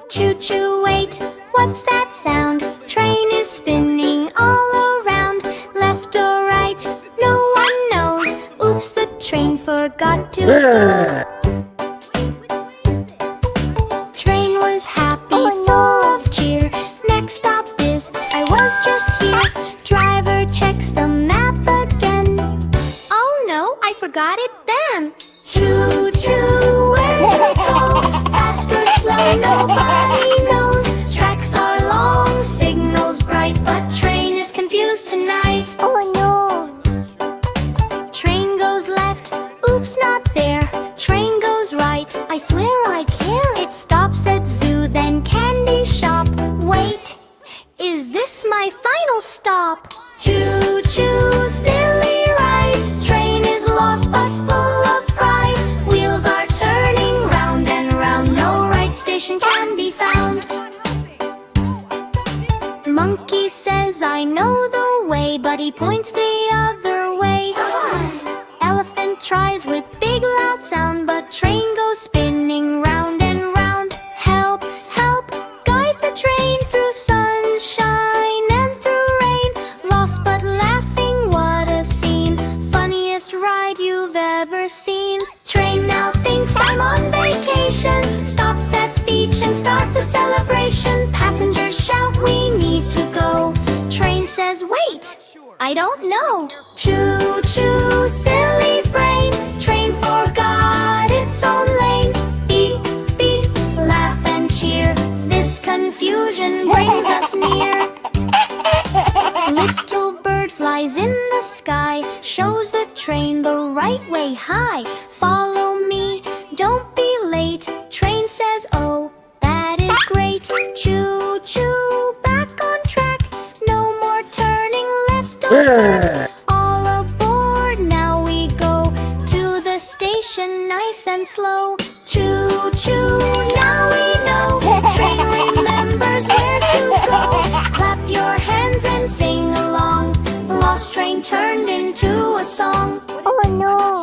choo choo, wait, what's that sound? Train is spinning all around, left or right, no one knows. Oops, the train forgot to go. Train was happy, full of cheer. Next stop is, I was just here. Driver checks the map again. Oh no, I forgot it then. Choo choo, where do we go? Fast or slow, nobody knows. Tracks are long, signals bright, but train is confused tonight. Oh no! Train goes left, oops, not there. Train goes right, I swear I care. It stops at zoo, then candy shop. Wait, is this my final stop? Choo choo, silly ride. Train is lost but full of pride. Wheels are turning round and round. No right station can be found. Monkey says I know the way, but he points the other way. Elephant tries with big loud sound, but train goes spinning round and round. Help, help, guide the train through sunshine and through rain. Lost but laughing, what a scene. Funniest ride you've ever seen. Train now thinks I'm on vacation, stops at beach and starts a celebration. Passengers shout, we need to go. Train says, wait, I don't know. Choo choo, silly brain. Train forgot its own lane. Beep, beep, laugh and cheer. This confusion brings us near. Little bird flies in the sky, shows the train the right way. High, follow me, don't be late. Train says, oh, that is great. Choo choo, back on track. No more turning left or back. All aboard, now we go to the station nice and slow. Choo choo, now we know. Train remembers where to go. Clap your hands and sing along. Lost train turned into a song. Oh no!